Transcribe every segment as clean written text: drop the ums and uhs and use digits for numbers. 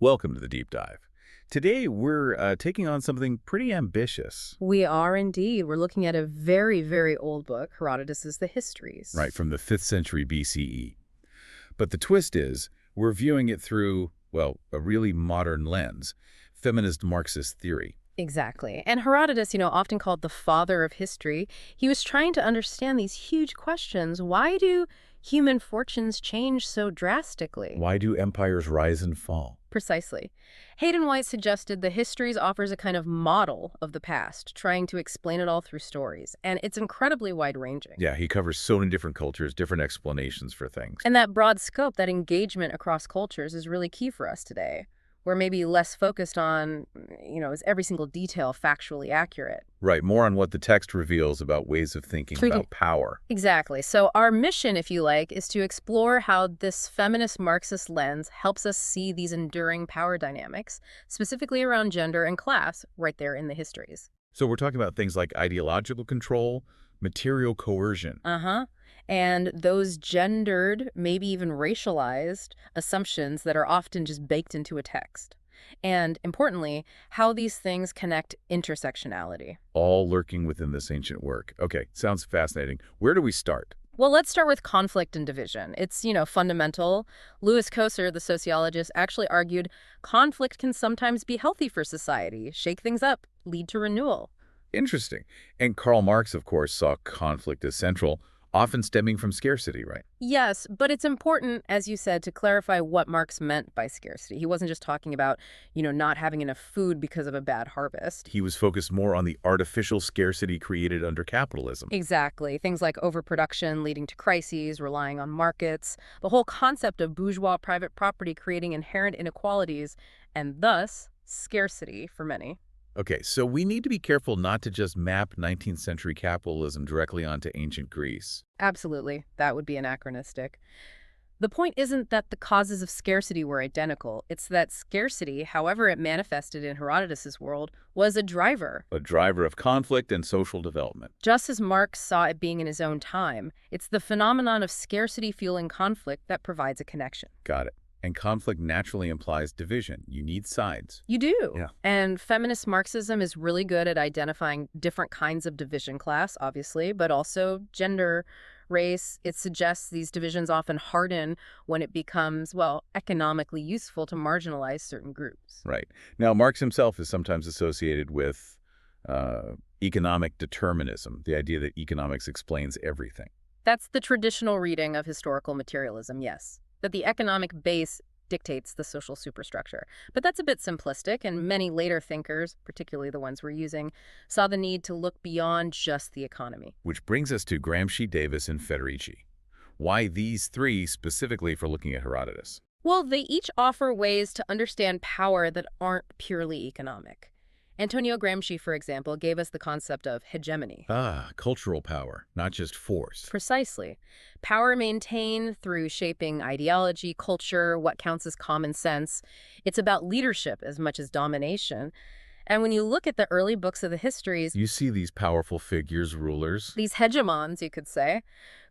Welcome to the Deep Dive. Today, we're taking on something pretty ambitious. We are indeed. We're looking at a very, very old book, Herodotus The Histories. Right, from the 5th century BCE. But the twist is, we're viewing it through, well, a really modern lens, feminist-Marxist theory. Exactly. And Herodotus, often called the father of history, he was trying to understand these huge questions. Why do human fortunes change so drastically? Why do empires rise and fall? Precisely. Hayden White suggested the Histories offers a kind of model of the past, trying to explain it all through stories. And it's incredibly wide-ranging. Yeah, he covers so many different cultures, different explanations for things. And that broad scope, that engagement across cultures is really key for us today. We're maybe less focused on, is every single detail factually accurate? Right, more on what the text reveals about ways of thinking about power. Exactly. So our mission, if you like, is to explore how this feminist Marxist lens helps us see these enduring power dynamics, specifically around gender and class, right there in the Histories. So we're talking about things like ideological control, material coercion. And those gendered, maybe even racialized assumptions that are often just baked into a text. And importantly, how these things connect intersectionality. All lurking within this ancient work. Okay, sounds fascinating. Where do we start? Well, let's start with conflict and division. It's, fundamental. Louis Koser, the sociologist, actually argued conflict can sometimes be healthy for society, shake things up, lead to renewal. Interesting. And Karl Marx, of course, saw conflict as central, often stemming from scarcity, right? Yes, but it's important, as you said, to clarify what Marx meant by scarcity. He wasn't just talking about, not having enough food because of a bad harvest. He was focused more on the artificial scarcity created under capitalism. Exactly. Things like overproduction leading to crises, relying on markets, the whole concept of bourgeois private property creating inherent inequalities, and thus scarcity for many. Okay, so we need to be careful not to just map 19th century capitalism directly onto ancient Greece. Absolutely. That would be anachronistic. The point isn't that the causes of scarcity were identical. It's that scarcity, however it manifested in Herodotus's world, was a driver. A driver of conflict and social development. Just as Marx saw it being in his own time, it's the phenomenon of scarcity fueling conflict that provides a connection. Got it. And conflict naturally implies division. You need sides. You do. Yeah. And feminist Marxism is really good at identifying different kinds of division, class, obviously, but also gender, race. It suggests these divisions often harden when it becomes, economically useful to marginalize certain groups. Right. Now, Marx himself is sometimes associated with economic determinism, the idea that economics explains everything. That's the traditional reading of historical materialism, yes. That the economic base dictates the social superstructure. But that's a bit simplistic, and many later thinkers, particularly the ones we're using, saw the need to look beyond just the economy. Which brings us to Gramsci, Davis, and Federici. Why these three specifically for looking at Herodotus? Well, they each offer ways to understand power that aren't purely economic. Antonio Gramsci, for example, gave us the concept of hegemony. Cultural power, not just force. Precisely. Power maintained through shaping ideology, culture, what counts as common sense. It's about leadership as much as domination. And when you look at the early books of the Histories, you see these powerful figures, rulers. These hegemons, you could say.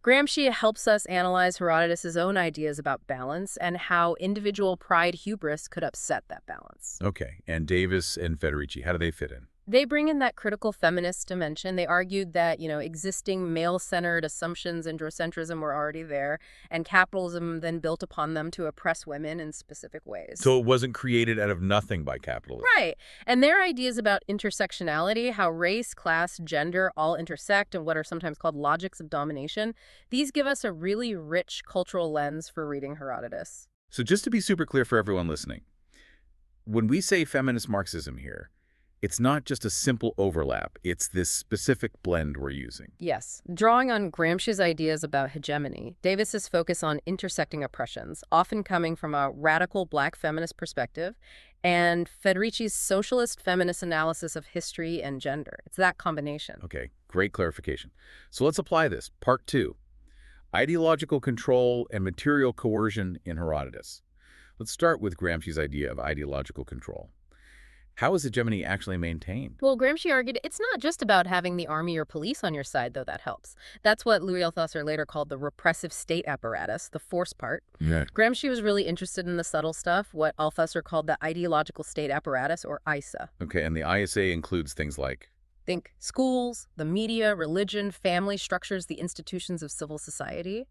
Gramsci helps us analyze Herodotus' own ideas about balance and how individual pride hubris could upset that balance. Okay, and Davis and Federici, how do they fit in? They bring in that critical feminist dimension. They argued that, existing male-centered assumptions and androcentrism were already there, and capitalism then built upon them to oppress women in specific ways. So it wasn't created out of nothing by capitalism. Right. And their ideas about intersectionality, how race, class, gender all intersect, and what are sometimes called logics of domination, these give us a really rich cultural lens for reading Herodotus. So just to be super clear for everyone listening, when we say feminist Marxism here, it's not just a simple overlap. It's this specific blend we're using. Yes. Drawing on Gramsci's ideas about hegemony, Davis's focus on intersecting oppressions, often coming from a radical Black feminist perspective, and Federici's socialist feminist analysis of history and gender. It's that combination. Okay, great clarification. So let's apply this. Part 2, ideological control and material coercion in Herodotus. Let's start with Gramsci's idea of ideological control. How is hegemony actually maintained? Well, Gramsci argued it's not just about having the army or police on your side, though that helps. That's what Louis Althusser later called the repressive state apparatus, the force part. Yeah. Gramsci was really interested in the subtle stuff, what Althusser called the ideological state apparatus, or ISA. Okay, and the ISA includes things like... Think schools, the media, religion, family structures, the institutions of civil society.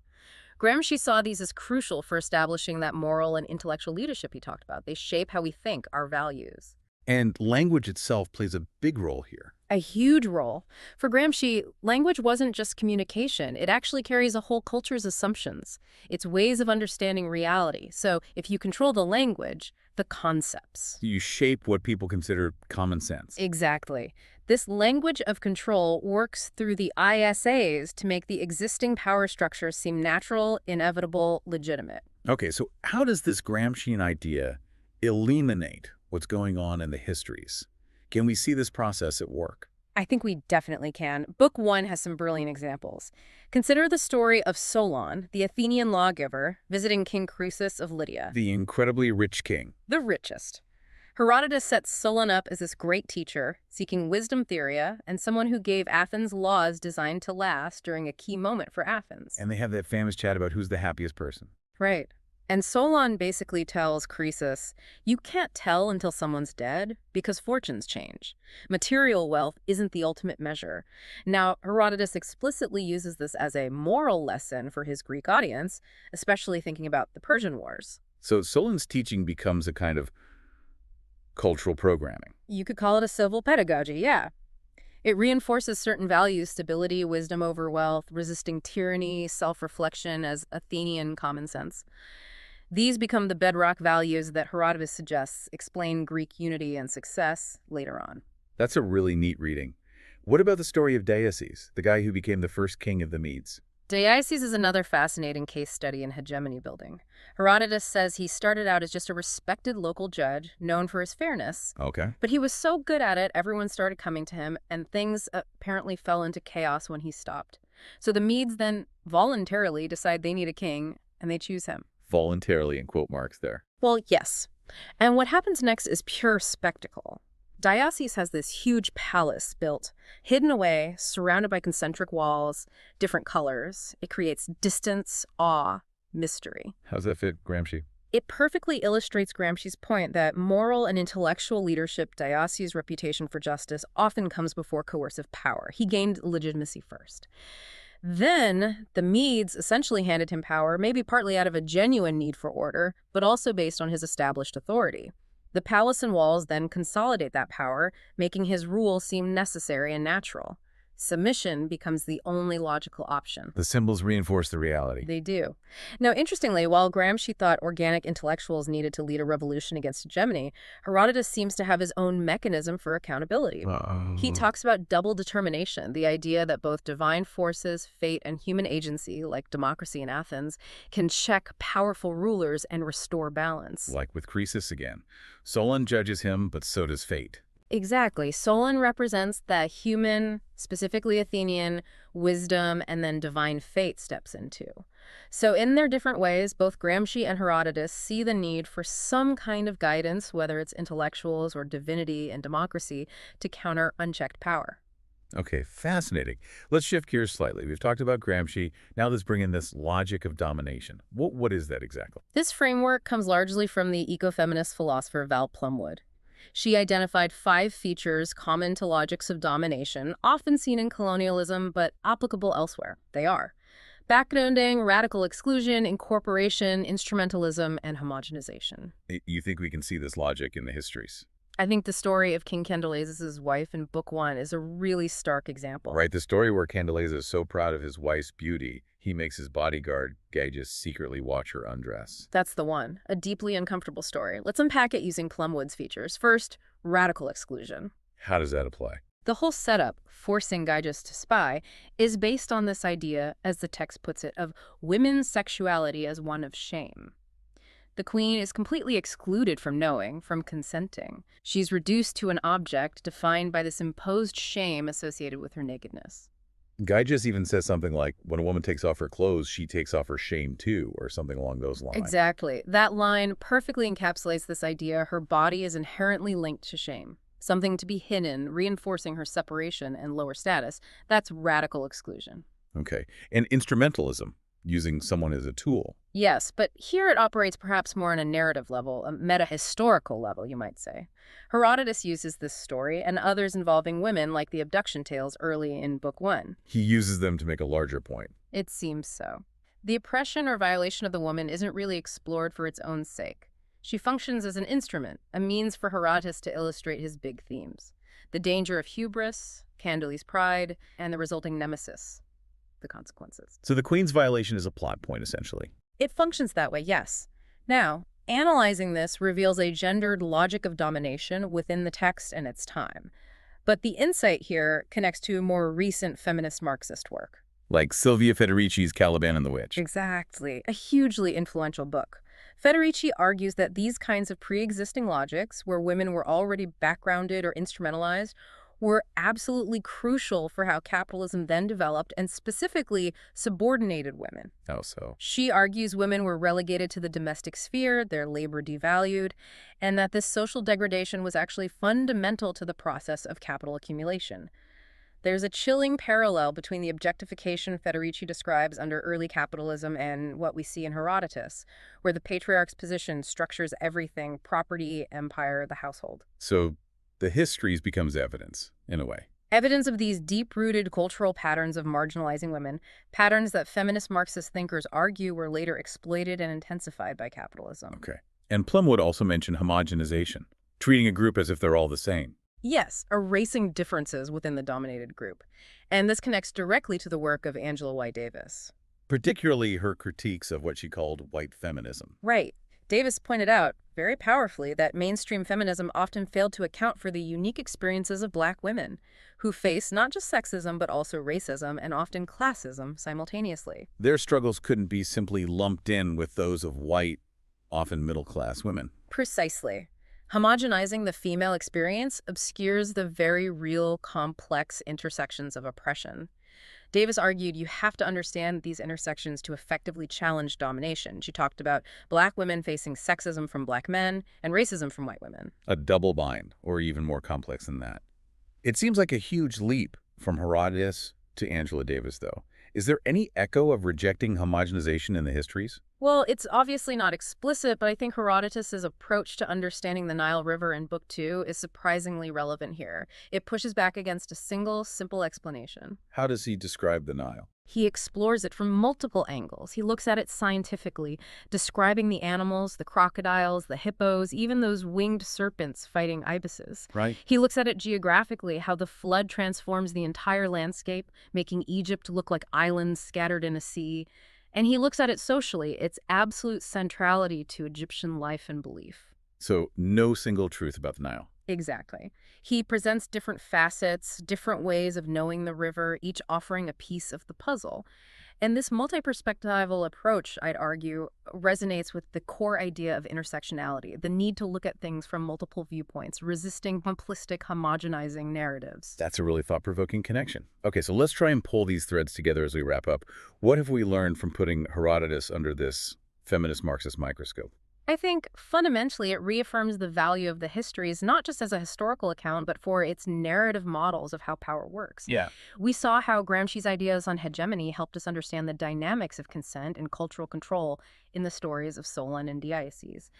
Gramsci saw these as crucial for establishing that moral and intellectual leadership he talked about. They shape how we think, our values. And language itself plays a big role here. A huge role. For Gramsci, language wasn't just communication. It actually carries a whole culture's assumptions. It's ways of understanding reality. So if you control the language, the concepts. You shape what people consider common sense. Exactly. This language of control works through the ISAs to make the existing power structure seem natural, inevitable, legitimate. Okay, so how does this Gramscian idea illuminate what's going on in the histories? Can we see this process at work? I think we definitely can. Book 1 has some brilliant examples. Consider the story of Solon, the Athenian lawgiver, visiting King Croesus of Lydia. The incredibly rich king. The richest. Herodotus sets Solon up as this great teacher, seeking wisdom theoria, and someone who gave Athens laws designed to last during a key moment for Athens. And they have that famous chat about who's the happiest person. Right. And Solon basically tells Croesus, you can't tell until someone's dead because fortunes change. Material wealth isn't the ultimate measure. Now, Herodotus explicitly uses this as a moral lesson for his Greek audience, especially thinking about the Persian Wars. So Solon's teaching becomes a kind of cultural programming. You could call it a civil pedagogy, yeah. It reinforces certain values: stability, wisdom over wealth, resisting tyranny, self-reflection as Athenian common sense. These become the bedrock values that Herodotus suggests explain Greek unity and success later on. That's a really neat reading. What about the story of Deioces, the guy who became the first king of the Medes? Deioces is another fascinating case study in hegemony building. Herodotus says he started out as just a respected local judge, known for his fairness. Okay. But he was so good at it, everyone started coming to him, and things apparently fell into chaos when he stopped. So the Medes then voluntarily decide they need a king, and they choose him. Voluntarily, in quote marks there. Well, yes. And what happens next is pure spectacle. Deioces has this huge palace built, hidden away, surrounded by concentric walls, different colors. It creates distance, awe, mystery. How's that fit Gramsci? It perfectly illustrates Gramsci's point that moral and intellectual leadership, Deioces' reputation for justice, often comes before coercive power. He gained legitimacy first. Then the Medes essentially handed him power, maybe partly out of a genuine need for order, but also based on his established authority. The palace and walls then consolidate that power, making his rule seem necessary and natural. Submission becomes the only logical option. The symbols reinforce the reality. They do. Now, interestingly, while Gramsci thought organic intellectuals needed to lead a revolution against hegemony, Herodotus seems to have his own mechanism for accountability. He talks about double determination, the idea that both divine forces, fate, and human agency, like democracy in Athens, can check powerful rulers and restore balance. Like with Croesus again. Solon judges him, but so does fate. Exactly. Solon represents the human, specifically Athenian, wisdom, and then divine fate steps into. So in their different ways, both Gramsci and Herodotus see the need for some kind of guidance, whether it's intellectuals or divinity and democracy, to counter unchecked power. Okay, fascinating. Let's shift gears slightly. We've talked about Gramsci. Now let's bring in this logic of domination. What is that exactly? This framework comes largely from the ecofeminist philosopher Val Plumwood. She identified 5 features common to logics of domination, often seen in colonialism, but applicable elsewhere. They are backgrounding, radical exclusion, incorporation, instrumentalism, and homogenization. You think we can see this logic in the histories? I think the story of King Candalas's wife in Book 1 is a really stark example. Right, the story where Candalas is so proud of his wife's beauty, he makes his bodyguard, Gyges, secretly watch her undress. That's the one. A deeply uncomfortable story. Let's unpack it using Plumwood's features. First, radical exclusion. How does that apply? The whole setup, forcing Gyges to spy, is based on this idea, as the text puts it, of women's sexuality as one of shame. The queen is completely excluded from knowing, from consenting. She's reduced to an object defined by this imposed shame associated with her nakedness. Gyges even says something like, when a woman takes off her clothes, she takes off her shame too, or something along those lines. Exactly. That line perfectly encapsulates this idea her body is inherently linked to shame. something to be hidden, reinforcing her separation and lower status. That's radical exclusion. Okay. And instrumentalism, using someone as a tool. Yes, but here it operates perhaps more on a narrative level, a meta-historical level, you might say. Herodotus uses this story and others involving women like the abduction tales early in Book 1. He uses them to make a larger point. It seems so. The oppression or violation of the woman isn't really explored for its own sake. She functions as an instrument, a means for Herodotus to illustrate his big themes. The danger of hubris, Candole's pride, and the resulting nemesis, the consequences. So the queen's violation is a plot point, essentially. It functions that way, yes. Now, analyzing this reveals a gendered logic of domination within the text and its time. But the insight here connects to more recent feminist-Marxist work. Like Silvia Federici's Caliban and the Witch. Exactly. A hugely influential book. Federici argues that these kinds of pre-existing logics, where women were already backgrounded or instrumentalized, were absolutely crucial for how capitalism then developed and specifically subordinated women. How so? She argues women were relegated to the domestic sphere, their labor devalued, and that this social degradation was actually fundamental to the process of capital accumulation. There's a chilling parallel between the objectification Federici describes under early capitalism and what we see in Herodotus, where the patriarch's position structures everything: property, empire, the household. So the histories becomes evidence, in a way. Evidence of these deep-rooted cultural patterns of marginalizing women, patterns that feminist Marxist thinkers argue were later exploited and intensified by capitalism. Okay. And Plumwood also mentioned homogenization, treating a group as if they're all the same. Yes, erasing differences within the dominated group. And this connects directly to the work of Angela White Davis. Particularly her critiques of what she called white feminism. Right. Davis pointed out, very powerfully, that mainstream feminism often failed to account for the unique experiences of Black women, who face not just sexism but also racism and often classism simultaneously. Their struggles couldn't be simply lumped in with those of white, often middle-class women. Precisely. Homogenizing the female experience obscures the very real, complex intersections of oppression. Davis argued you have to understand these intersections to effectively challenge domination. She talked about Black women facing sexism from Black men and racism from white women. A double bind, or even more complex than that. It seems like a huge leap from Herodotus to Angela Davis, though. Is there any echo of rejecting homogenization in the histories? Well, it's obviously not explicit, but I think Herodotus's approach to understanding the Nile River in Book 2 is surprisingly relevant here. It pushes back against a single, simple explanation. How does he describe the Nile? He explores it from multiple angles. He looks at it scientifically, describing the animals, the crocodiles, the hippos, even those winged serpents fighting ibises. Right. He looks at it geographically, how the flood transforms the entire landscape, making Egypt look like islands scattered in a sea. And he looks at it socially, its absolute centrality to Egyptian life and belief. So no single truth about the Nile. Exactly. He presents different facets, different ways of knowing the river, each offering a piece of the puzzle. And this multi-perspectival approach, I'd argue, resonates with the core idea of intersectionality, the need to look at things from multiple viewpoints, resisting simplistic, homogenizing narratives. That's a really thought-provoking connection. Okay, so let's try and pull these threads together as we wrap up. What have we learned from putting Herodotus under this feminist Marxist microscope? I think fundamentally it reaffirms the value of the histories, not just as a historical account, but for its narrative models of how power works. Yeah. We saw how Gramsci's ideas on hegemony helped us understand the dynamics of consent and cultural control in the stories of Solon and Deioces.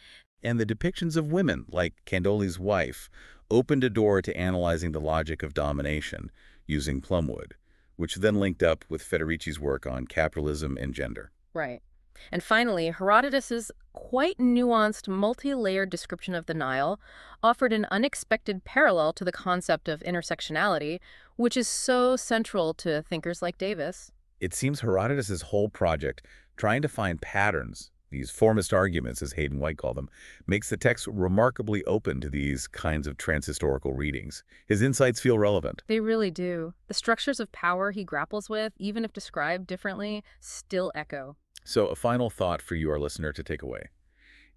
And the depictions of women, like Candole's wife, opened a door to analyzing the logic of domination using Plumwood, which then linked up with Federici's work on capitalism and gender. Right. And finally, Herodotus's quite nuanced, multi-layered description of the Nile offered an unexpected parallel to the concept of intersectionality, which is so central to thinkers like Davis. It seems Herodotus's whole project, trying to find patterns, these formist arguments, as Hayden White called them, makes the text remarkably open to these kinds of transhistorical readings. His insights feel relevant. They really do. The structures of power he grapples with, even if described differently, still echo. So a final thought for you, our listener, to take away.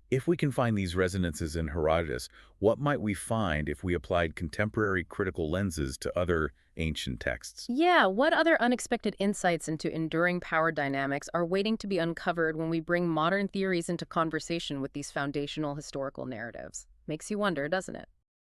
If we can find these resonances in Herodotus, what might we find if we applied contemporary critical lenses to other ancient texts? Yeah, what other unexpected insights into enduring power dynamics are waiting to be uncovered when we bring modern theories into conversation with these foundational historical narratives? Makes you wonder, doesn't it?